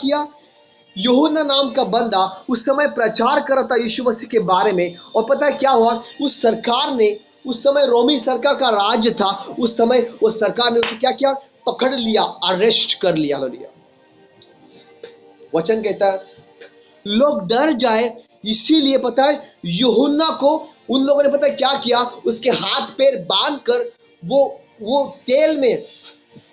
किया, यूहन्ना नाम का बंदा उस समय प्रचार कर रहा था यीशु मसीह के बारे में। और पता है क्या हुआ, उस सरकार ने, उस समय रोमी सरकार का राज्य था, उस समय वो सरकार ने उसे क्या किया, पकड़ लिया, अरेस्ट कर लिया। वचन कहता है लोग डर जाए, इसीलिए पता है यूहन्ना को उन लोगों ने पता है क्या किया, उसके हाथ पैर बांध कर वो तेल में,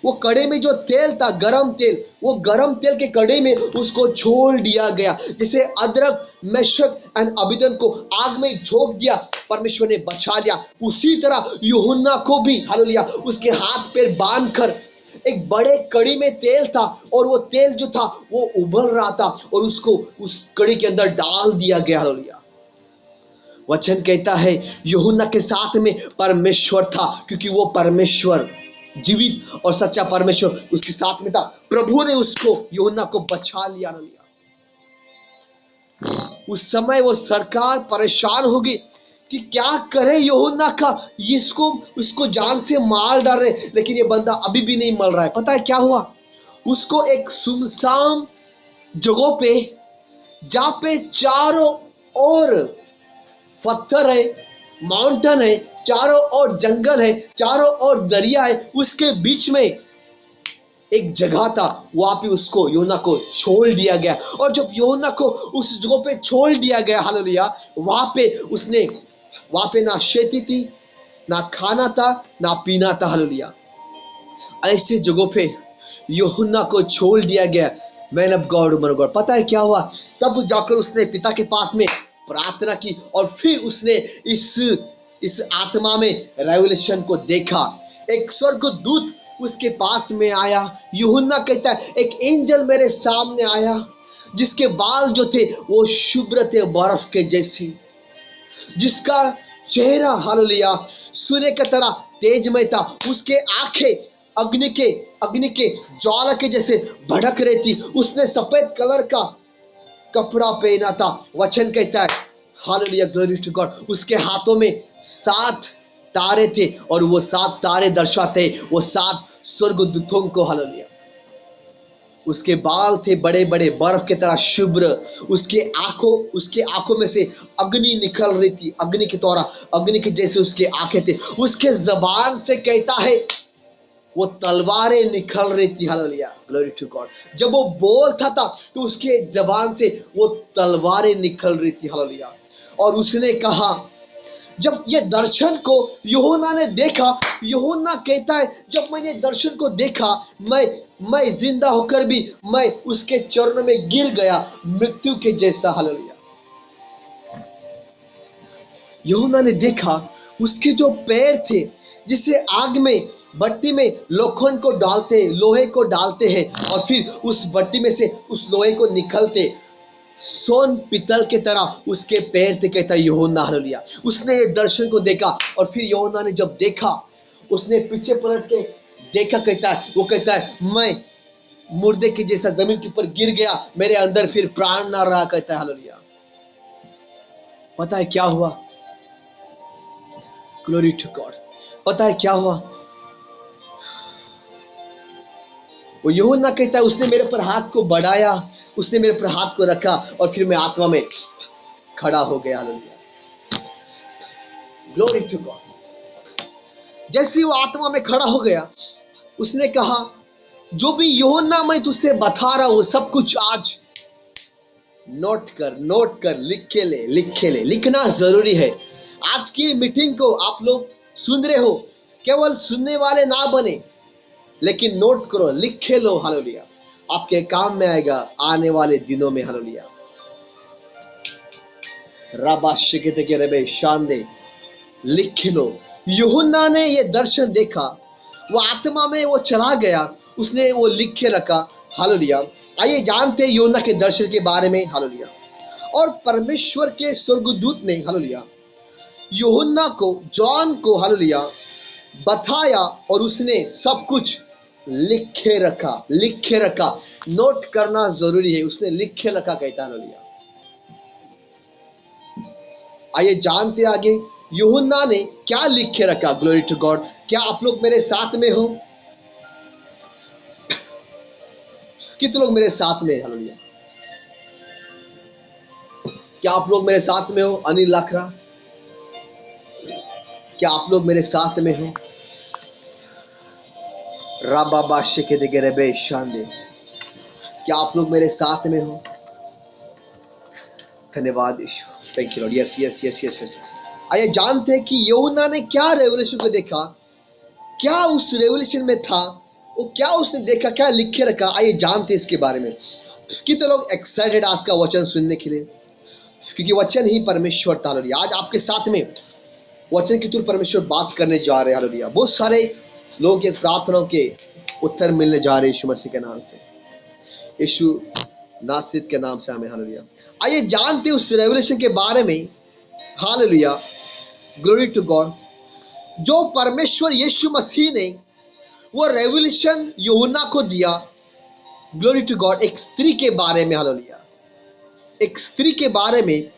वो कड़े में जो तेल था, गरम तेल, वो गरम तेल के कड़े में उसको छोड़ दिया गया। जैसे अदरक मेशक एंड अबीदन को आग में झोंक दिया, परमेश्वर ने बचा लिया, उसी तरह यूहन्ना को भी हालेलुया उसके हाथ पैर बांध कर एक बड़े कड़ी में तेल था, और वो तेल जो था वो उबल रहा था, और उसको उस कड़ी के अंदर डाल दिया गया। हालेलुया। वचन कहता है यूहन्ना के साथ में परमेश्वर था, क्योंकि वो परमेश्वर, जीवित और सच्चा परमेश्वर उसके साथ में था। प्रभु ने उसको, यूहन्ना को बचा लिया। उस समय वो सरकार परेशान हो गई कि क्या करे यूहन्ना का, इसको उसको जान से मार डाल रहे, लेकिन ये बंदा अभी भी नहीं मर रहा है। पता है क्या हुआ, उसको एक सुनसान जगह पे, जहां पे चारों ओर पत्थर है, माउंटेन है, चारों ओर जंगल है, चारों ओर दरिया है, उसके बीच में एक जगह था, वहां पे उसको, यूहन्ना को छोड़ दिया गया। और जब यूहन्ना को उस जगह पे छोड़ दिया गया, हालेलुया, वहां पे ना खेती थी, ना खाना था, ना पीना था। हालेलुया। ऐसे जगह पे यूहन्ना को छोड़ दिया गया। मैन ऑफ गॉड, मन ऑफ गॉड। पता है क्या हुआ, तब जाकर उसने पिता के पास में प्रार्थना की, और फिर उसने इस आत्मा में रेवलेशन को देखा। एक स्वर्गदूत उसके पास में आया। यूहन्ना कहता है एक एंजल मेरे सामने आया, जिसके बाल जो थे वो शुभ्र थे, बर्फ के जैसे, जिसका चेहरा हालेलुया सूर्य की तरह तेजमय था, उसके आंखें अग्नि के ज्वाला के जैसे भड़क रही थी, उसने सफेद कलर का कपड़ा पहना था। वचन कहता है हालेलुया, ग्लोरी टू गॉड, उसके हाथों में 7 तारे थे, और वो 7 तारे दर्शाते वो 7 स्वर्गदूतों को। हालेलुया। उसके बाल थे बड़े बड़े, बर्फ की तरह शुभ्र, उसके आंखों में से अग्नि निकल रही थी, अग्नि के द्वारा, अग्नि के जैसे उसके आंखें थे। उसके जबान से कहता है वो तलवारें निकल रही थी। Hallelujah, glory to God. जब वो बोलता था तो उसके जबान से वो तलवारें निकल रही थी। हालेलुया। और उसने कहा, जब ये दर्शन को यूहन्ना ने देखा, यूहन्ना कहता है जब मैंने दर्शन को देखा, मैं जिंदा होकर भी मैं उसके चरणों में गिर गया, मृत्यु के जैसा। हालेलुया। यूहन्ना ने देखा उसके जो पैर थे, जिसे आग में, भट्टी में लोखंड को डालते, लोहे को डालते हैं, और फिर उस भट्टी में से उस लोहे को निकलते, सोन पितल के तरह उसके पैर थे, कहता है यूहन्ना। हालेलुया। उसने ये दर्शन को देखा, और फिर यूहन्ना ने जब देखा, उसने पीछे पलट के देखा, कहता है, वो कहता है मैं मुर्दे के जैसा जमीन के ऊपर गिर गया, मेरे अंदर फिर प्राण ना रहा, कहता है। हालेलुया। पता है क्या हुआ, ग्लोरी टू गॉड। पता है क्या हुआ, वो यूहन्ना कहता है उसने मेरे पर हाथ को बढ़ाया, उसने मेरे पर हाथ को रखा, और फिर मैं आत्मा में खड़ा हो गया। Hallelujah, glory to God. जैसे वो आत्मा में खड़ा हो गया, उसने कहा जो भी यूहन्ना मैं तुझसे बता रहा हूं सब कुछ आज नोट कर, लिख ले, लिखना जरूरी है। आज की मीटिंग को आप लोग सुन रहे हो, केवल सुनने वाले ना बने, लेकिन नोट करो, लिखे लो। हालेलुया, आपके काम में आएगा आने वाले दिनों में। हालेलुया। रबा शिकते के रबे शांदे, लिख लो। यूहन्ना ने ये दर्शन देखा, वो आत्मा में वो चला गया, उसने वो लिख के रखा। हालेलुया। आइए जानते हैं यूहन्ना के दर्शन के बारे में। हालेलुया। और परमेश्वर के स्वर्गदूत ने, हालेलुया, यूहन्ना को, जॉन को, हालेलुया, बताया, और उसने सब कुछ लिखे रखा। नोट करना जरूरी है, उसने लिखे रखा, कहता है। हालेलुया। आइए जानते आगे यूहन्ना ने क्या लिखे रखा। Glory to God. क्या आप लोग मेरे साथ में हो? कितने लोग मेरे साथ में? हालेलुया। क्या आप लोग मेरे साथ में हो? अनिल लाखरा, क्या आप लोग मेरे साथ में हो? राबाबा शेके दे गेरेबे शांदे, क्या आप लोग मेरे साथ में हो? धन्यवाद Yeshu, thank you Lord. Yes yes yes yes yes. आइए जानते हैं कि यूहन्ना ने क्या रेवलेशन को देखा, क्या उस रेवलेशन में था, वो क्या उसने देखा, क्या लिखे रखा। आइए जानते हैं इसके बारे में। कितने लोग एक्साइटेड आज का वचन सुनने के लिए, क्योंकि वचन ही परमेश्वर था। हालेलुया। आज आपके साथ में वचन के थ्रू परमेश्वर बात करने जा रहे हैं। हालेलुया। बहुत सारे लोगों के प्रार्थनाओं के उत्तर मिलने जा रहे हैं यीशु मसीह के नाम से, यीशु नासरीत के नाम से हमें। हालेलुया। आइए जानते हैं उस रेवलेशन के बारे में। Hallelujah, glory to God. जो परमेश्वर यीशु मसीह ने वो रेवलेशन यूहन्ना को दिया, ग्लोरी टू गॉड, एक स्त्री के बारे में। हालेलुया। एक स्त्री के बारे में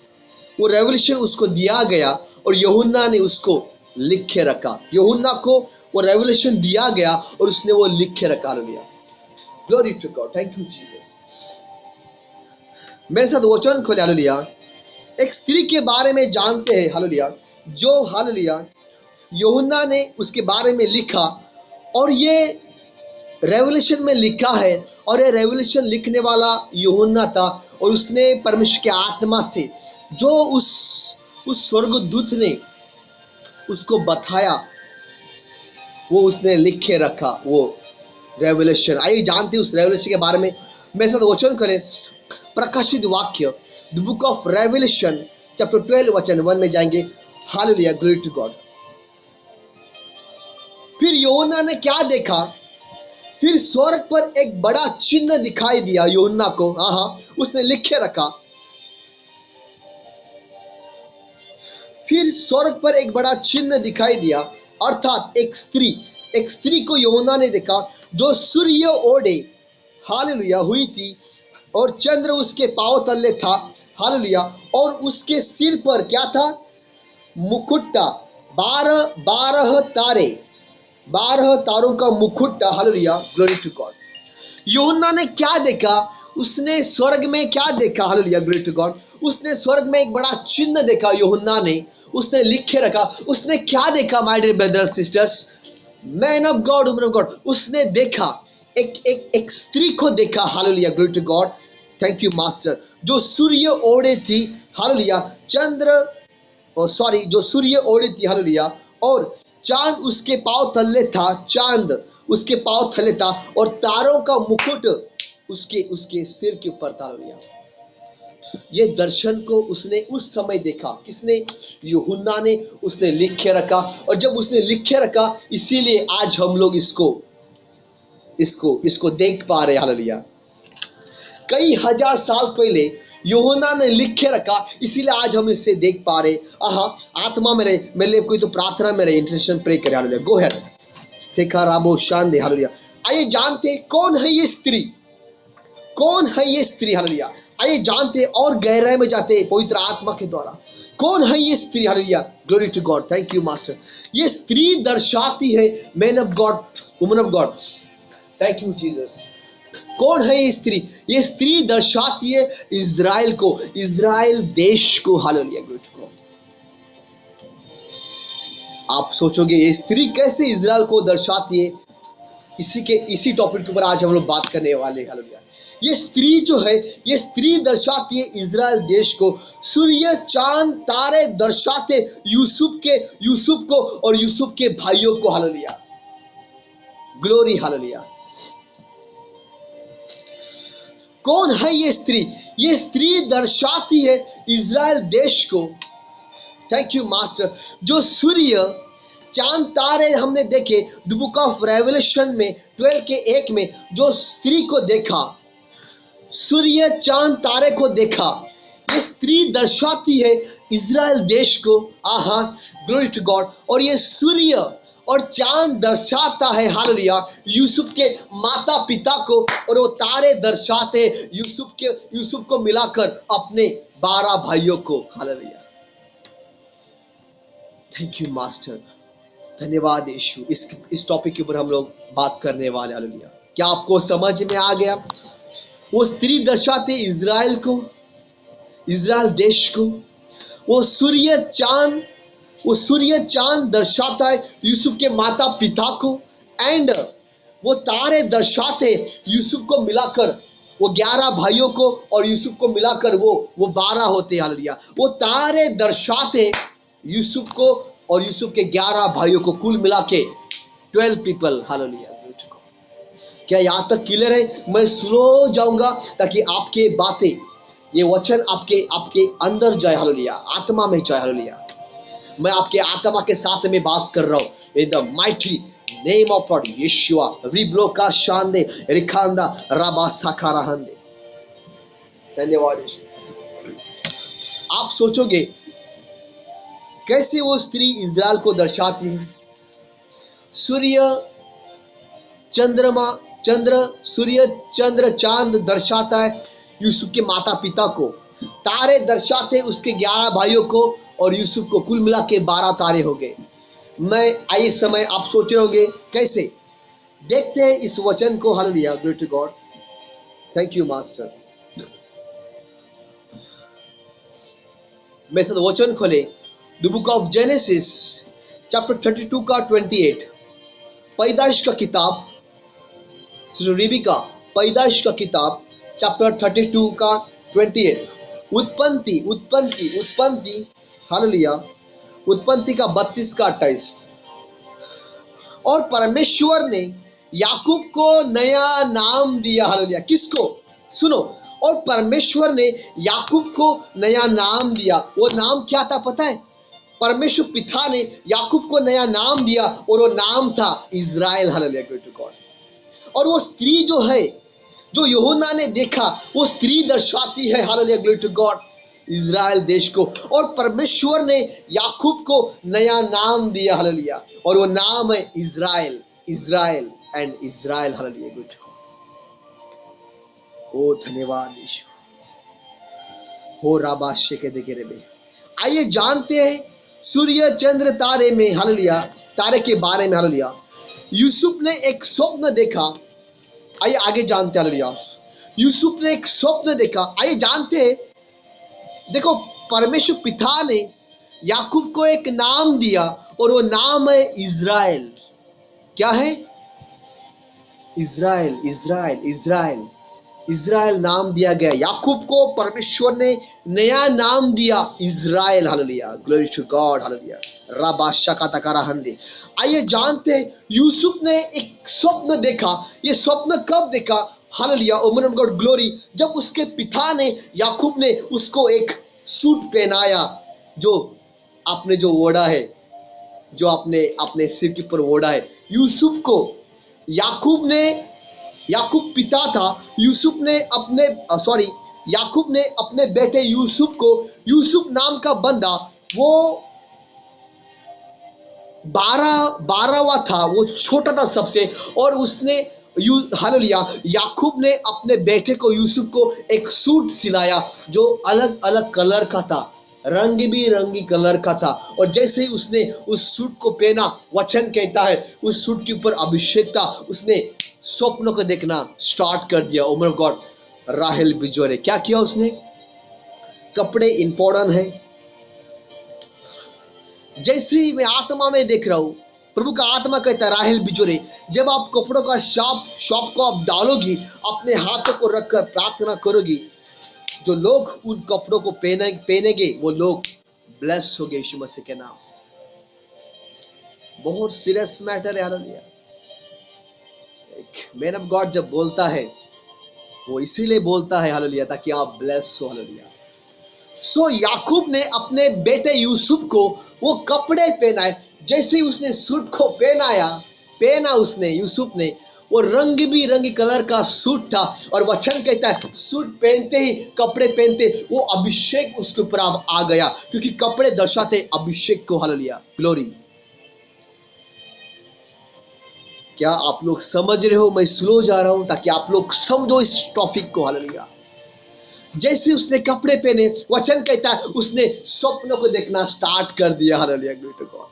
वो रेवलेशन उसको दिया गया और यूहन्ना ने उसको लिख के रखा। यूहन्ना को वो रेवलेशन दिया गया और उसने वो लिख के रखा। Hallelujah, glory to God, thank you Jesus. मेरे साथ वचन खोले। हालेलुया। एक स्त्री के बारे में जानते हैं। हालेलुया। जो हालेलुया यूहन्ना ने उसके बारे में लिखा, और ये रेवलेशन में लिखा है, और ये रेवलेशन लिखने वाला यूहन्ना था, और उसने परमेश्वर के आत्मा से जो उस स्वर्गदूत ने उसको बताया, वो उसने लिख के रखा, वो रेवलेशन। आइए जानते हैं उस रेवलेशन के बारे में। मेरे साथ वचन करें। प्रकाशित वाक्य, the book of revelation chapter 12 वचन 1 में जाएंगे। Hallelujah, glory to God. फिर यूहन्ना ने क्या देखा? फिर स्वर्ग पर एक बड़ा चिन्ह दिखाई दिया यूहन्ना को। उसने लिखे रखा। फिर स्वर्ग पर एक बड़ा चिन्ह दिखाई दिया, अर्थात एक स्त्री को यूहन्ना ने देखा जो सूर्य ओढ़े, हालेलुया, हुई थी, और चंद्र उसके पांव तले था। हालेलुया। और उसके सिर पर क्या था? मुकुट, 12 तारों का मुकुट। Hallelujah, glory to God. Yuhanna ने क्या देखा? उसने स्वर्ग में क्या देखा? Hallelujah, glory to God. उसने स्वर्ग में एक बड़ा चिन्ह देखा यूहन्ना ने, उसने लिखे रखा। उसने क्या देखा my dear brothers sisters, man of God, woman of God? उसने देखा एक स्त्री को देखा। Hallelujah, glory to God, thank you master. जो सूर्य ओढ़े थी। हालेलुया। जो सूर्य ओढ़ी थी। हालेलुया। और चांद उसके पांव थल्ले था, चांद उसके पांव थल्ले था, और तारों का मुकुट उसके सिर के ऊपर था। हालेलुया। ये दर्शन को उसने उस समय देखा। किसने? यूहन्ना ने। उसने लिख के रखा, और जब उसने लिख के रखा, इसीलिए आज हम लोग इसको देख पा रहे। हालेलुया। कई हजार साल पहले यूहन्ना ने लिख के रखा, इसीलिए आज हम इसे देख पा रहे। आत्मा मेरे लिए कोई तो प्रार्थना मेरे इंटरसेशन प्रे करे। हालेलुया, गो हेड। स्थिका राबो शांदे। हालेलुया। आइए जानते कौन है ये स्त्री, कौन है ये स्त्री। हालेलुया। आइए जानते और गहराई में जाते पवित्र आत्मा के द्वारा। कौन है ये स्त्री? Hallelujah, glory to God, thank you master. ये स्त्री दर्शाती है man of God, woman of God, thank you Jesus. कौन है ये स्त्री? ये स्त्री दर्शाती है इज़राइल को, इज़राइल देश को। Hallelujah, glory to God. आप सोचोगे ये स्त्री कैसे इज़राइल को दर्शाती है? इसी टॉपिक के ऊपर आज हम लोग बात करने वाले हैं। हालेलुया। ये स्त्री जो है, ये स्त्री दर्शाती है इज़राइल देश को। सूर्य, चांद, तारे दर्शाते यूसुफ को और यूसुफ के भाइयों को। Hallelujah, glory, hallelujah. कौन है ये स्त्री? ये स्त्री दर्शाती है इज़राइल देश को। Thank you master. जो सूर्य, चांद, तारे हमने देखे द बुक ऑफ रेवलेशन में 12 के 1 में, जो स्त्री को देखा, सूर्य, चांद, तारे को देखा, ये स्त्री दर्शाती है इज़राइल देश को। Glory to God. और ये सूर्य और चांद दर्शाता है, हालेलुया, यूसुफ के माता पिता को, और वो तारे दर्शाते यूसुफ को मिलाकर अपने 12 भाइयों को। हालेलुया, थैंक यू मास्टर, धन्यवाद यीशु। इस टॉपिक के ऊपर हम लोग बात करने वाले। हालेलुया। क्या आपको समझ में आ गया? वो स्त्री दर्शाते इज़राइल को, इज़राइल देश को। वो सूर्य चांद दर्शाता है यूसुफ के माता पिता को। एंड वो तारे दर्शाते यूसुफ को मिलाकर वो 11 भाइयों को, और यूसुफ को मिलाकर वो 12 होते। हालेलुया। वो तारे दर्शाते यूसुफ को और यूसुफ के 11 भाइयों को, कुल मिला के 12 पीपल। हालेलुया। क्या यहाँ तक क्लियर है? मैं स्लो जाऊंगा ताकि आपके बातें, ये वचन आपके आपके अंदर जाए। हालेलुया। आत्मा में जाए। हालेलुया। मैं आपके आत्मा के साथ में बात कर रहा हूँ। In the mighty name of Lord Yeshua रिब्लो का शांदे रिखांदा राबा साखारा हंदे। धन्यवाद यीशु। आप सोचोगे कैसे वो स्त्री इज़राइल को दर्शाती है? सूर्य चंद्र चांद दर्शाता है यूसुफ के माता पिता को। तारे दर्शाते उसके 11 भाइयों को और यूसुफ को, कुल मिला के 12 तारे हो गए। मैं आई समय आप सोच रहे होंगे कैसे? देखते हैं इस वचन को। Hallelujah. Glory to God. Thank you master. मेरे साथ वचन खोले the book of Genesis chapter 32 का 28। पैदाइश का किताब, रिबिका, पैदाइश का किताब चैप्टर 32 का 28। उत्पत्ति हालेलुया। उत्पत्ति का 32 का 28। और परमेश्वर ने याकूब को नया नाम दिया। हालेलुया। किसको? सुनो। और परमेश्वर ने याकूब को नया नाम दिया। वो नाम क्या था पता है? परमेश्वर पिता ने याकूब को नया नाम दिया और वो नाम था Israel. Hallelujah. Glory to God. और वो स्त्री जो है, जो यूहन्ना ने देखा, वो स्त्री दर्शाती है। Hallelujah. Glory to God. Israel देश को। और परमेश्वर ने याकूब को नया नाम दिया। हालेलुया। और वो नाम है Israel. Israel and Israel. Hallelujah. Glory to God. ओ धन्यवाद यीशु। हो राबाशे के देखे रे। आइए जानते हैं सूर्य चंद्र तारे में, हालेलुया, तारे के बारे में। हालेलुया। यूसुफ ने एक स्वप्न देखा। आइए आगे जानते हैं। हालेलुया। यूसुफ ने एक स्वप्न देखा। आइए जानते हैं। देखो, परमेश्वर पिता ने याकूब को एक नाम दिया और वो नाम है इज़राइल। क्या है? इज़राइल। इज़राइल। इज़राइल। इज़राइल नाम दिया गया याकूब को। परमेश्वर ने नया नाम दिया Israel. Hallelujah. Glory to God. Hallelujah. राबाशा का तकारा हंदे। आइए जानते हैं यूसुफ ने एक स्वप्न देखा। ये स्वप्न कब देखा? Hallelujah. Oh man of God glory. जब उसके पिता ने, याकूब ने उसको एक सूट पहनाया, जो आपने जो ओढ़ा है, जो आपने अपने सिर के ऊपर ओढ़ा है, यूसुफ को याकूब पिता था। याकूब ने अपने बेटे यूसुफ को, यूसुफ नाम का बंदा, वो 12वां था, वो छोटा था सबसे। और उसने हालेलुया, याकूब ने अपने बेटे को, यूसुफ को एक सूट सिलाया जो अलग अलग कलर का था, रंग बिरंगी कलर का था। और जैसे ही उसने उस सूट को पहना, वचन कहता है उस सूट के ऊपर अभिषेक था। उसने स्वप्नों को देखना स्टार्ट कर दिया। Oh my God. राहेल बिजोरे क्या किया उसने? कपड़े इंपॉर्टेंट है। जैसे ही मैं आत्मा में देख रहा हूं, प्रभु का आत्मा कहता है राहेल बिजोरे, जब आप कपड़ों का शॉप को आप डालोगी, अपने हाथों को रखकर प्रार्थना करोगी, जो लोग उन कपड़ों को पहनेंगे वो लोग ब्लेस होंगे यीशु मसीह के नाम से। बहुत सीरियस मैटर है। हालेलुया। मैन ऑफ गॉड जब बोलता है, वो इसीलिए बोलता है हालेलुया, ताकि आप ब्लेस हो। हालेलुया। सो याकूब ने अपने बेटे यूसुफ को वो कपड़े पहनाए। जैसे ही उसने सूट को पहना उसने, यूसुफ ने, वो रंग बिरंगी कलर का सूट था। और वचन कहता है सूट पहनते ही, कपड़े पहनते, वो अभिषेक उसके ऊपर आ गया, क्योंकि कपड़े दर्शाते अभिषेक को। हालेलुया। ग्लोरी। क्या आप लोग समझ रहे हो? मैं स्लो जा रहा हूं ताकि आप लोग समझो इस टॉपिक को। हालेलुया। जैसे उसने कपड़े पहने, वचन कहता है उसने स्वप्नों को देखना स्टार्ट कर दिया। हालेलुया। Glory to God.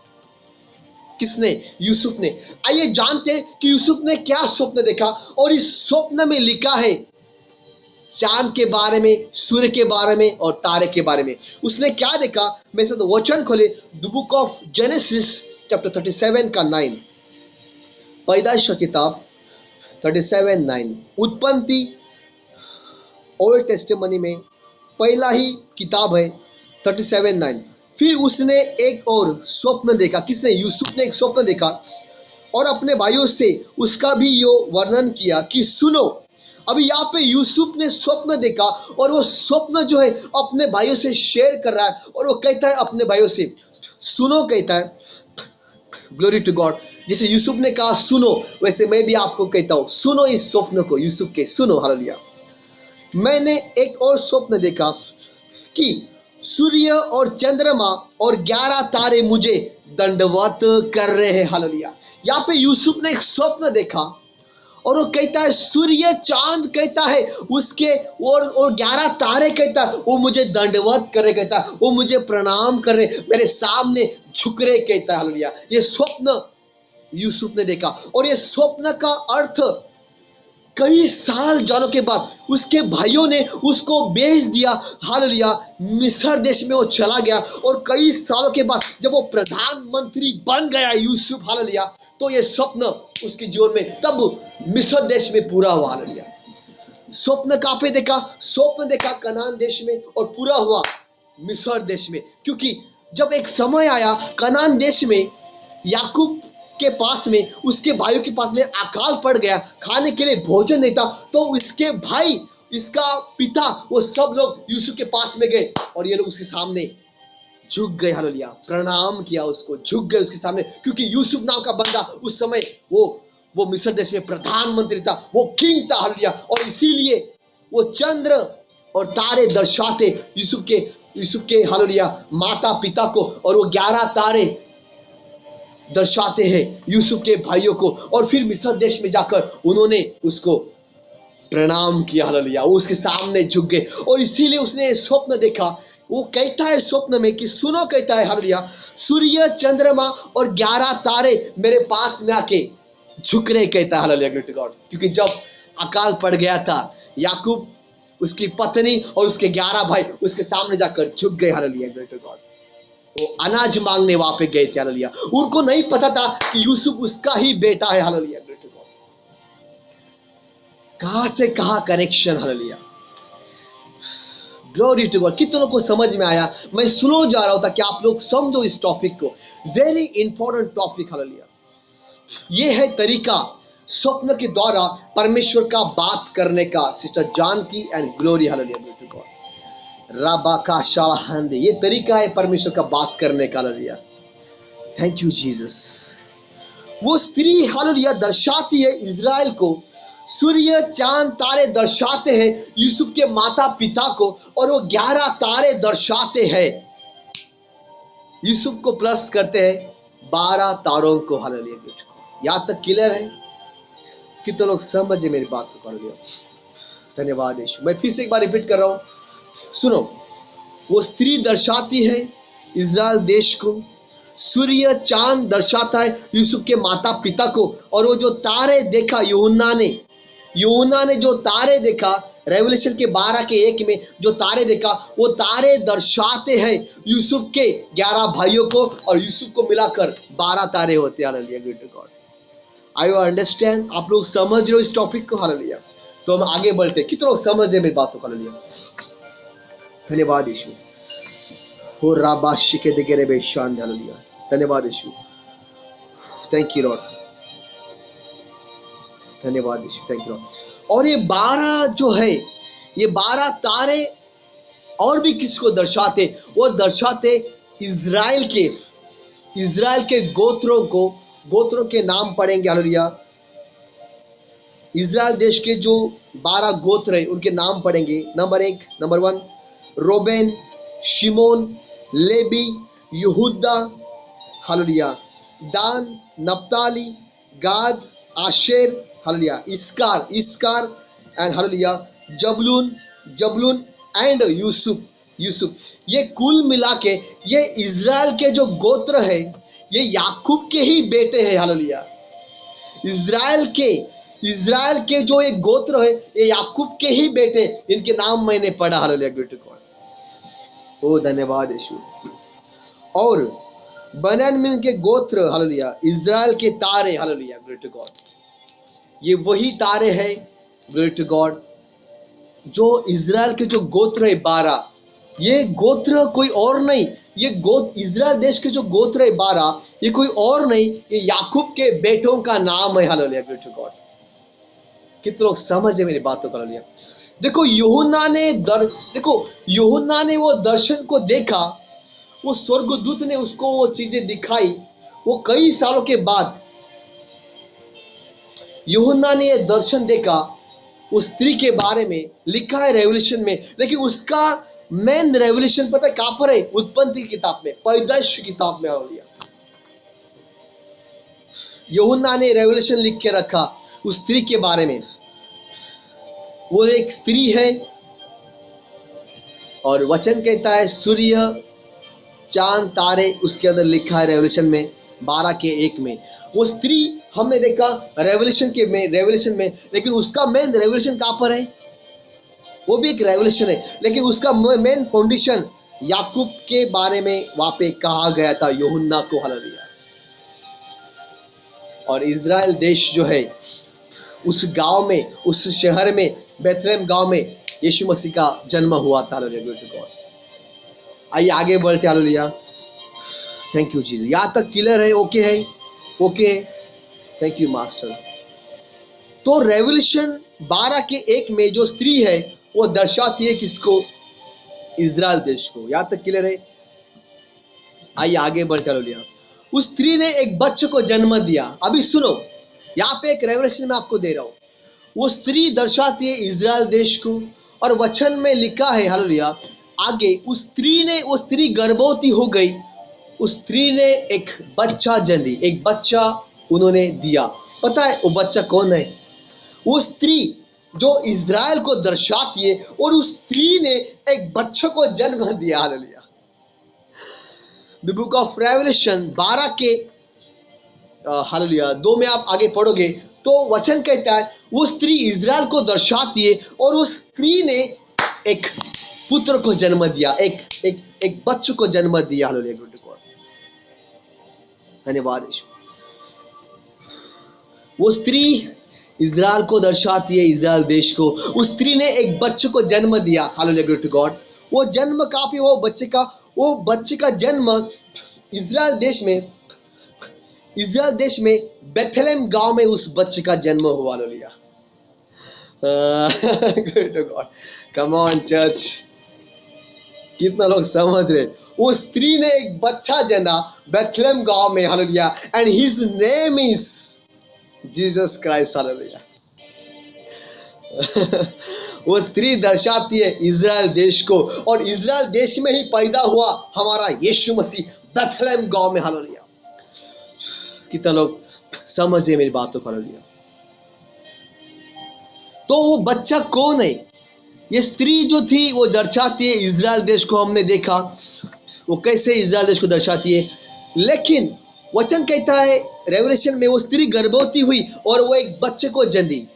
किसने? यूसुफ ने। आइए जानते हैं कि यूसुफ ने क्या स्वप्न देखा। और इस स्वप्न में लिखा है चांद के बारे में, सूर्य के बारे में और तारे के बारे में। उसने क्या देखा? मेरे साथ वचन खोले, the book of Genesis chapter 37 का 9, पैदाइश का किताब 37:9, उत्पत्ति ओल्ड टेस्टिमनी में पहला ही किताब है 37:9। फिर उसने एक और स्वप्न देखा। किसने? यूसुफ ने एक स्वप्न देखा और अपने भाइयों से उसका भी यो वर्णन किया कि सुनो। अभी यहाँ पे यूसुफ ने स्वप्न देखा और वो स्वप्न जो है अपने भाइयों से शेयर कर रहा है और वो कहता है अपने भाइयों से, सुनो, कहता है, ग्लोरी टू गॉड। जैसे यूसुफ ने कहा सुनो, वैसे मैं भी आपको कहता हूँ, सुनो इस स्वप्न को, यूसुफ के सुनो। हालेलुया। मैंने एक और स्वप्न देखा कि सूर्य और चंद्रमा और 11 तारे मुझे दंडवत कर रहे हैं। हालेलुया। यहाँ पे यूसुफ ने एक स्वप्न देखा और वो कहता है, सूर्य चांद कहता है उसके और 11 तारे कहता है वो मुझे दंडवत कर रहे, कहता है वो मुझे प्रणाम कर रहे, मेरे सामने झुक रहे, कहता है। हालेलुया। ये स्वप्न यूसुफ ने देखा और ये स्वप्न का अर्थ कई साल जाने के बाद उसके भाइयों ने उसको बेच दिया। हालेलुया। मिस्र देश में वो चला गया और कई सालों के बाद जब वो प्रधानमंत्री बन गया यूसुफ, हालेलुया, तो ये स्वप्न उसके जीवन में तब मिस्र देश में पूरा हुआ। हालेलुया। स्वप्न कहाँ पे देखा? स्वप्न देखा कनान देश में और पूरा हुआ मिस्र देश में। क्योंकि जब एक समय आया कनान देश में, याकूब के पास में, उसके भाइयों के पास में अकाल पड़ गया, खाने के लिए भोजन नहीं था, तो इसके भाई, इसका पिता, वो सब लोग यूसुफ के पास में गए और ये लोग उसके सामने झुक गए। हालेलुया। प्रणाम किया उसको, झुक गए उसके सामने, क्योंकि यूसुफ नाम का बंदा उस समय वो मिस्र देश में प्रधानमंत्री था, वो किंग था। हालेलुया। और इसीलिए वो चंद्र और तारे दर्शाते यूसुफ के हालेलुया माता पिता को, और वो 11 तारे दर्शाते हैं यूसुफ के भाइयों को। और फिर मिस्र देश में जाकर उन्होंने उसको प्रणाम किया। हालेलुया। वो उसके सामने झुक गए और इसीलिए उसने स्वप्न देखा। वो कहता है स्वप्न में कि सुनो, कहता है, हालेलुया, सूर्य चंद्रमा और 11 तारे मेरे पास में आके झुक रहे, कहता है। Hallelujah, glory to God. क्योंकि जब अकाल पड़ गया था, याकूब, उसकी पत्नी और उसके 11 भाई उसके सामने जाकर झुक गए। Hallelujah, glory to God. वो अनाज मांगने वहां पे गए थे। हालेलुया। उनको नहीं पता था कि यूसुफ उसका ही बेटा है। Hallelujah, glory to God. कहां से कहां connection. Hallelujah, glory to God. कितनों को समझ में आया? मैं सुनो जा रहा हूं ताकि आप लोग समझो इस टॉपिक को। Very important topic. हालेलुया। ये है तरीका स्वप्न के द्वारा परमेश्वर का बात करने का। Sister Janaki and glory. Hallelujah, glory to God. राबा का शाहंदे, ये तरीका है परमेश्वर का बात करने का। Hallelujah, thank you Jesus. वो स्त्री, हालेलुया, दर्शाती है इज़राइल को। सूर्य चांद तारे दर्शाते हैं यूसुफ के माता पिता को, और वो 11 तारे दर्शाते हैं यूसुफ को, प्लस करते हैं 12 तारों को। हालेलुया, यहाँ तक क्लियर है? कितने लोग समझे मेरी बात को? हालेलुया, धन्यवाद यीशु। मैं फिर से एक बार रिपीट कर रहा हूँ, सुनो। वो स्त्री दर्शाती है इज़राइल देश को, सूर्य चांद दर्शाता है यूसुफ के माता पिता को, और वो जो तारे देखा यूहन्ना ने जो तारे देखा, रेवलेशन के 12:1 में जो तारे देखा, वो तारे दर्शाते हैं यूसुफ के 11 भाइयों को, और यूसुफ को मिलाकर 12 तारे होते हैं। Hallelujah, glory to God. I you understand? आप लोग समझ रहे हो इस टॉपिक को? हालेलुया। तो हम आगे बढ़ते। कितने लोग समझ रहे मेरी बातों को? हालेलुया, धन्यवाद यीशु। हो राबाशी के दिगरे बेशान। हालेलुया, धन्यवाद यीशु। थैंक यू लॉर्ड, धन्यवाद यीशु, थैंक यू लॉर्ड। और ये 12 जो है, ये 12 तारे और भी किसको दर्शाते? वो दर्शाते इज़राइल के गोत्रों के नाम पढ़ेंगे। हालेलुया, इज़राइल देश के जो 12 गोत्र है उनके नाम पढ़ेंगे। नंबर 1 रोबेन, शिमोन, लेबी, यहूदा, hallelujah, Dan, Naphtali, Gad, Asher, hallelujah, Issachar and hallelujah, Zebulun and Yusuf. ये कुल मिला के ये इज़राइल के जो गोत्र है, ये याकूब के ही बेटे हैं। हालेलुया, इज़राइल के इज़राइल के जो एक गोत्र है, ये याकूब के ही बेटे, इनके नाम मैंने पढ़ा। Hallelujah, glory to God. ओ धन्यवाद यीशु। और बेन्यामीन के गोत्र, हालेलुया, इज़राइल के तारे, हालेलुया, ग्लोरी टू गॉड। ये वही तारे हैं, ग्लोरी टू गॉड, जो इज़राइल के जो गोत्र है 12, ये गोत्र कोई और नहीं, ये गोत्र इज़राइल देश के जो गोत्र है 12, ये कोई और नहीं, ये याकूब के बेटों का नाम है। Hallelujah, glory to God. कितने लोग समझे मेरी बातों को? हालेलुया। देखो यूहन्ना ने वो दर्शन को देखा, वो स्वर्गदूत ने उसको वो चीजें दिखाई। वो कई सालों के बाद यूहन्ना ने ये दर्शन देखा, उस स्त्री के बारे में लिखा है रेवलेशन में, लेकिन उसका मेन रेवलेशन पता है कहां पर है? उत्पत्ति की किताब में, पैदाइश की किताब में। हालेलुया। यूहन्ना ने रेवलेशन लिख के रखा उस स्त्री के बारे में। वो एक स्त्री है, और वचन कहता है सूर्य, चांद, तारे, उसके अंदर लिखा है रेवलेशन में 12:1 में। वो स्त्री हमने देखा रेवलेशन में, लेकिन उसका मेन रेवलेशन कहां पर है? वो भी एक रेवलेशन है, लेकिन उसका मेन फाउंडेशन याकूब के बारे में वहां पे कहा गया था यूहन्ना को। हालेलुया। और इज़राइल देश जो है, उस गांव में, उस शहर में, बेथलेहम गांव में यीशु मसीह का जन्म हुआ था। Hallelujah, glory to God. आइए आगे बढ़ते। Hallelujah, thank you Jesus. यहाँ तक क्लियर है? ओके है? Okay, thank you master. तो रेवलेशन 12:1 में जो स्त्री है, वो दर्शाती है किसको? इज़राइल देश को। यहाँ तक क्लियर है? आइए आगे बढ़ते। हालेलुया। उस स्त्री ने एक बच्चे को जन्म दिया। अभी सुनो, यहाँ पे एक रेवलेशन मैं आपको दे रहा हूँ। वो स्त्री दर्शाती है इज़राइल देश को, और वचन में लिखा है, हालेलुया, आगे वो स्त्री गर्भवती हो गई। उस स्त्री ने एक बच्चा जन्म दी, एक बच्चा उन्होंने दिया। पता है वो बच्चा कौन है? वो स्त्री जो इज़राइल को दर्शाती है, और उस स्त्री ने एक बच्चे को जन्म दिया। Hallelujah. The book of revelation 12 के हालेलुया 2 में आप आगे पढ़ोगे तो वचन कहता है वो स्त्री इज़राइल को दर्शाती है, और उस स्त्री ने एक पुत्र को जन्म दिया, एक बच्चे को जन्म दिया। Hallelujah, glory to God. धन्यवाद यीशु। वो स्त्री इज़राइल को दर्शाती है, इज़राइल देश को। उस स्त्री ने एक बच्चे को जन्म दिया। Hallelujah, glory to God. वो जन्म काफी, वो बच्चे का जन्म इज़राइल देश में बेथलेहम गांव में उस बच्चे का जन्म हुआ। Hallelujah, glory to God. Come on church, कितना लोग समझ रहे? वो स्त्री ने एक बच्चा जना बेथलेहम गांव में। Hallelujah, and his name is Jesus Christ. Hallelujah. वो स्त्री दर्शाती है इज़राइल देश को, और इज़राइल देश में ही पैदा हुआ हमारा यीशु मसीह बेथलेहम गांव में। हालेलुया। कितना लोग समझे मेरी बातों को? हालेलुया। तो वो बच्चा कौन है? ये स्त्री जो थी वो दर्शाती है इज़राइल देश को। हमने देखा वो कैसे इज़राइल देश को दर्शाती है, लेकिन वचन कहता है रेवलेशन में वो स्त्री गर्भवती हुई और वो एक बच्चे को जन्म दी।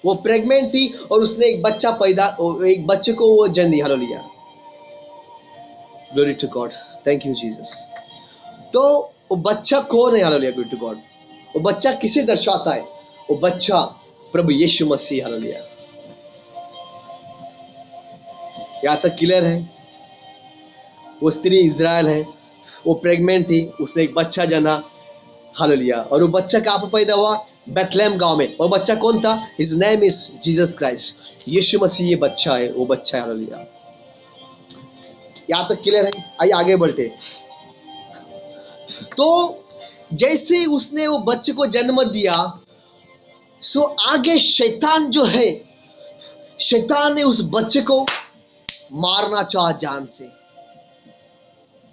वो प्रेग्नेंट थी और उसने एक बच्चे को वो जन्म दी। Hallelujah, glory to God. Thank you Jesus. तो वो बच्चा कौन है? Hallelujah, glory to God. वो बच्चा किसे दर्शाता है? वो बच्चा प्रभु यीशु मसीह। हालेलुया। यहाँ तक क्लियर है? वो स्त्री इज़राइल है, वो प्रेग्नेंट थी, उसने एक बच्चा जना। हालेलुया। और वो बच्चा कहाँ पर पैदा हुआ? बेथलेहम गांव में। और बच्चा कौन था? His name is Jesus Christ. Yeshu Masih ये बच्चा है, वो बच्चा है। हालेलुया। यहाँ तक क्लियर है? आइए आगे बढ़ते। तो जैसे उसने वो बच्चे को जन्म दिया, सो आगे शैतान जो है, शैतान ने उस बच्चे को मारना चाहा जान से।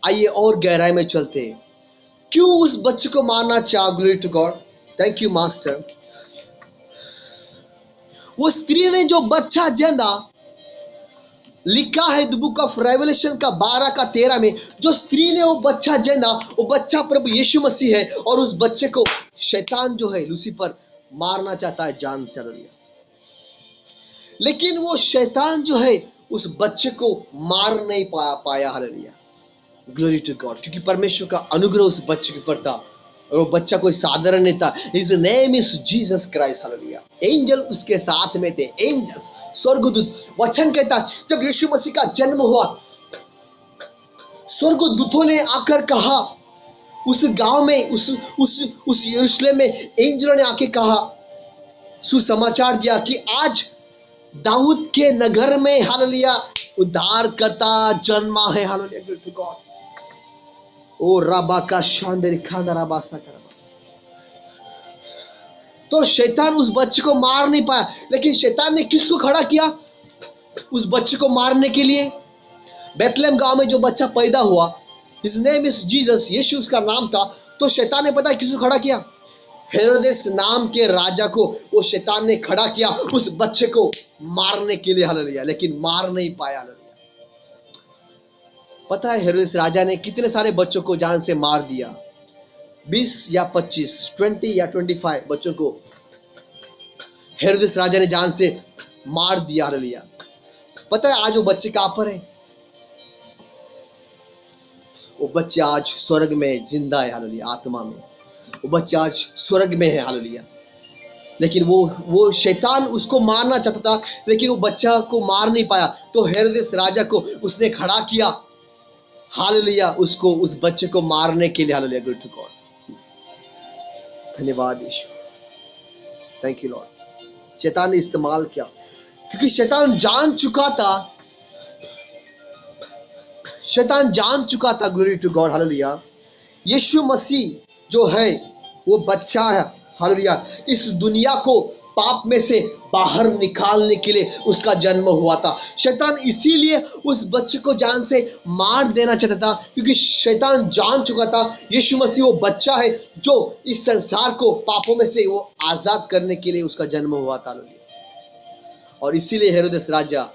आइए और गहराई में चलते हैं। क्यों उस बच्चे को मारना चाहा? Glory to God. Thank you master. वो स्त्री ने जो बच्चा जना, लिखा है द बुक ऑफ रेवलेशन का 12:13 में, जो स्त्री ने वो बच्चा जना, वो बच्चा प्रभु यीशु मसीह है। और उस बच्चे को शैतान जो है लूसीफर मारना चाहता है जान से, हालेलुया। लेकिन वो शैतान जो है उस बच्चे को मार नहीं पाया, हालेलुया। ग्लोरी टू गॉड, क्योंकि परमेश्वर का अनुग्रह उस बच्चे के ऊपर था, और वो बच्चा कोई साधारण नहीं था। His name is Jesus Christ, hallelujah. Angel उसके साथ में थे, एंजल्स, स्वर्गदूत। वचन कहता जब यीशु मसीह का जन्म हुआ, स्वर्गदूतों ने आकर कहा, उस गांव में, उस यरूशलेम में एंजलों ने आके कहा, सुसमाचार दिया कि आज दाऊद के नगर में, हालेलुया, उद्धारकर्ता जन्मा है, हालेलुया। Glory to God. ओ रबा का शांदरी खाना रबा सा करबा। तो शैतान उस बच्चे को मार नहीं पाया, लेकिन शैतान ने किसको खड़ा किया उस बच्चे को मारने के लिए? बेथलेहम गांव में जो बच्चा पैदा हुआ, हिज नेम इज जीसस, यीशु उसका नाम था। तो शैतान ने पता है किसको खड़ा किया? हेरोदेस नाम के राजा को वो शैतान ने खड़ा किया उस बच्चे को मारने के लिए, हालेलुया। लेकिन मार नहीं पाया, हालेलुया। पता है हेरोदेस राजा ने कितने सारे बच्चों को जान से मार दिया? 20 या 25, 20 या 25 बच्चों को हेरोदेस राजा ने जान से मार दिया, हालेलुया। पता है आज वो बच्चे कहां पर है? वो बच्चे आज स्वर्ग में जिंदा है, हालेलुया, आत्मा में। वो बच्चे आज स्वर्ग में है, हालेलुया। लेकिन वो शैतान उसको मारना चाहता था, लेकिन वो बच्चा को मार नहीं पाया। तो हेरोदेस राजा को उसने खड़ा किया, हालेलुया, उसको, उस बच्चे को मारने के लिए, हालेलुया। Glory to God. धन्यवाद यीशु, थैंक यू लॉर्ड। शैतान ने इस्तेमाल किया, क्योंकि शैतान जान चुका था, ग्लोरी टू गॉड, हालेलुया। यीशु मसीह जो है वो बच्चा है, हालेलुया। इस दुनिया को पाप में से बाहर निकालने के लिए उसका जन्म हुआ था। शैतान इसीलिए उस बच्चे को जान से मार देना चाहता था, क्योंकि शैतान जान चुका था यीशु मसीह वो बच्चा है जो इस संसार को पापों में से वो आजाद करने के लिए उसका जन्म हुआ था, हालेलुया। और इसीलिए हेरोदेस राजा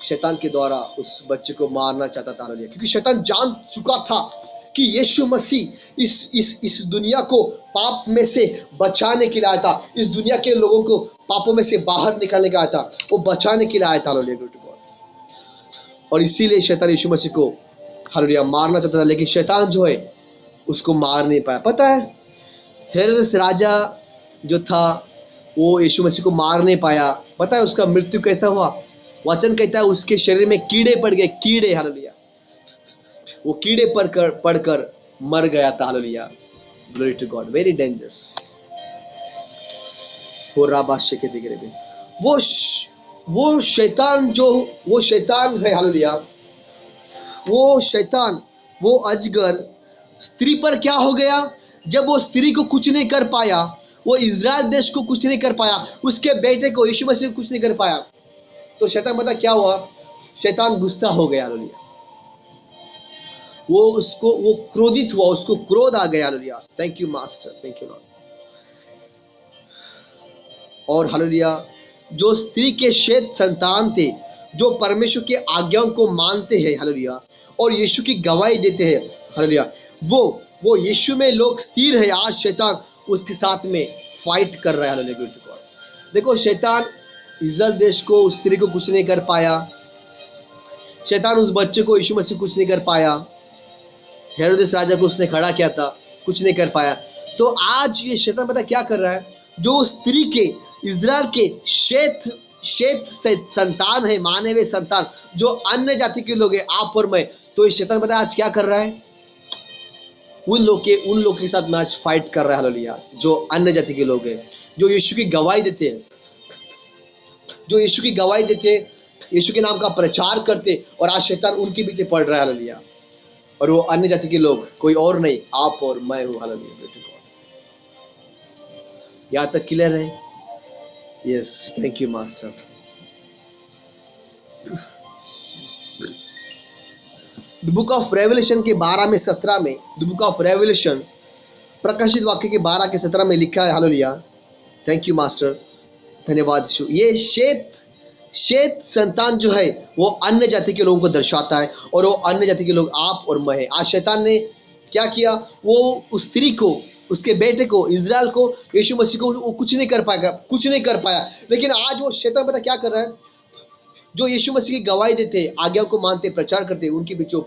शैतान के द्वारा उस बच्चे को मारना चाहता था, हालेलुया। क्योंकि शैतान जान चुका था कि यीशु मसीह इस दुनिया को पाप में से बचाने के लिए आया था, इस दुनिया के लोगों को पापों में से बाहर निकालने के आया था, वो बचाने के लिए आया था, हालेलुया। और इसीलिए शैतान यीशु मसीह को, हालेलुया, मारना चाहता था, लेकिन शैतान जो है उसको मार नहीं पाया। पता है हेरोदेस राजा जो था वो यीशु मसीह को मार नहीं पाया। पता है उसका मृत्यु कैसा हुआ? वचन कहता है उसके शरीर में कीड़े पड़ गए, कीड़े, हालेलुया। वो कीड़े पड़कर मर गया था, hallelujah. Glory to God, very dangerous. हो राबाशे के दिगरे में वो शैतान है, हालेलुया। वो शैतान, वो अजगर स्त्री पर क्या हो गया? जब वो स्त्री को कुछ नहीं कर पाया, वो इजराइल देश को कुछ नहीं कर पाया, उसके बेटे को यीशु मसीह को कुछ नहीं कर पाया, तो शैतान पता क्या हुआ? शैतान गुस्सा हो गया, हालेलुया। वो क्रोधित हुआ, उसको क्रोध आ गया, hallelujah. Thank you master, thank you Lord. और हालेलुया, जो स्त्री के श्वेत संतान थे, जो परमेश्वर की आज्ञाओं को मानते हैं, हालेलुया, और यीशु की गवाही देते हैं, हालेलुया, वो यीशु में लोग स्थिर है। आज शैतान उसके साथ में फाइट कर रहा है, हालेलुया। देखो शैतान इस्राएल देश को, उस स्त्री को कुछ नहीं कर पाया, शैतान उस बच्चे को यीशु मसीह कुछ नहीं कर पाया, हेरोदेस राजा को उसने खड़ा किया था, कुछ नहीं कर पाया। तो आज ये शैतान पता क्या कर रहा है? जो स्त्री के, इस्राएल के श्वेत संतान है, माने हुए संतान, जो अन्य जाति के लोग हैं, आप और मैं, तो ये शैतान पता आज क्या कर रहा है? उन लोग के साथ में आज फाइट कर रहा है, हालेलुया। जो अन्य जाति के लोग हैं, जो यीशु की गवाही देते हैं, यीशु के नाम का प्रचार करते, और आज शैतान उनके पीछे पड़ रहा है, हालेलुया। और वो अन्य जाति के लोग कोई और नहीं, आप और मैं हूँ, हालेलुया। यहाँ तक क्लियर है? Yes, thank you master. The book of revelation के 12 में 17 में, द बुक ऑफ रेवलेशन, प्रकाशित वाक्य के 12 के 17 में लिखा है, हालेलुया। थैंक यू मास्टर, धन्यवाद। ये श्वेत संतान जो है वो अन्य जाति के लोगों को दर्शाता है, और वो अन्य जाति के लोग आप और मैं है। आज शैतान ने क्या किया? वो उस स्त्री को उसके बेटे को, इजराइल को, यीशु मसीह को वो कुछ नहीं कर पाएगा, कुछ नहीं कर पाया। लेकिन आज वो शैतान पता क्या कर रहा है, जो यीशु मसीह की गवाही देते, आज्ञा को मानते, प्रचार करते, उनके पीछे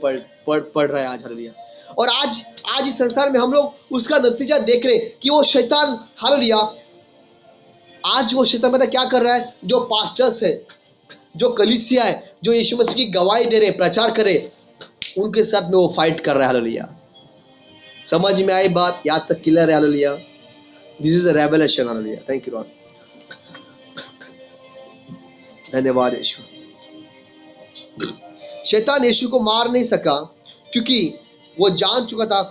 पढ़ रहा है आज। हालेलुया। और आज आज इस संसार में हम लोग उसका नतीजा देख रहे कि वो शैतान, हालेलुया, आज वो शैतान पता क्या कर रहा है, जो पास्टर्स है, जो कलीसिया है, जो यीशु मसीह की गवाही दे रहे, प्रचार करे, उनके साथ में वो फाइट कर रहा है। हालेलुया। समझ में आई बात? यहाँ तक क्लियर है? Hallelujah. This is a revelation. Hallelujah. Thank you Lord. धन्यवाद यीशु। शैतान यीशु को मार नहीं सका क्योंकि वो जान चुका था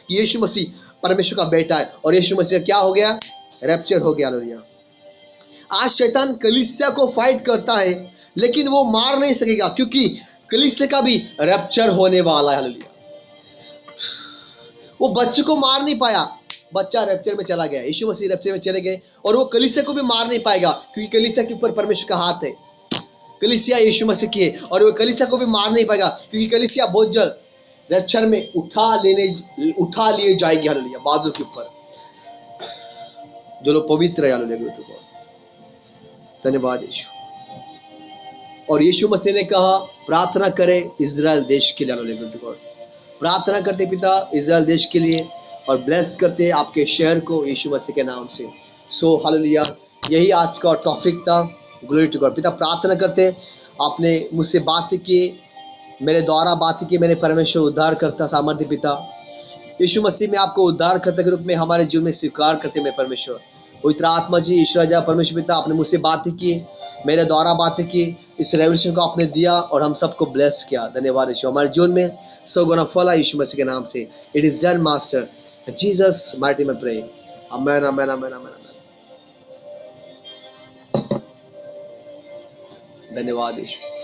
कि यीशु मसीह परमेश्वर का बेटा है, और यीशु मसीह क्या हो गया, रैप्चर हो गया। हालेलुया। आज शैतान कलीसिया को फाइट करता है, लेकिन वो मार नहीं सकेगा क्योंकि कलीसिया का भी रैप्चर होने वाला है। हालेलुया। वो बच्चे को मार नहीं पाया, बच्चा रैप्चर में चला गया, यीशु मसीह रैप्चर में चले गए, और वो कलीसिया को भी मार नहीं पाएगा क्योंकि कलीसिया के ऊपर परमेश्वर का हाथ है। कलीसिया यीशु मसीह की है, और वो कलीसिया को भी मार नहीं पाएगा क्योंकि कलीसिया बहुत जल्द रैप्चर में उठा लिए जाएगी। हालेलुया। बादल के ऊपर जो लोग पवित्र है। हालेलुया। धन्यवाद यीशु। और यीशु मसीह ने कहा, प्रार्थना करें इजराइल देश के लिए। हालेलुया। प्रार्थना करते पिता इजराइल देश के लिए, और ब्लेस करते आपके शहर को यीशु मसीह के नाम से। So hallelujah. यही आज का टॉपिक था। Glory to God. पिता प्रार्थना करते, आपने मुझसे बात की, मेरे द्वारा बात की, मैंने परमेश्वर उद्धार करता सामर्थ्य पिता यीशु मसीह में आपको उद्धार करते के रूप में हमारे जीवन में स्वीकार करते। मैं परमेश्वर पवित्र आत्मा जी, ईश्वर राजा परमेश्वर पिता, आपने मुझसे बात की, मेरे द्वारा बातें की, इस रेवल्यूशन को आपने दिया और हम सबको ब्लेस किया। धन्यवाद यीशु। हमारे जीवन में सब गुना फला यीशु मसीह के नाम से। It is done master, Jesus mighty में प्रे। आमेन आमेन आमेन आमेन। धन्यवाद यीशु।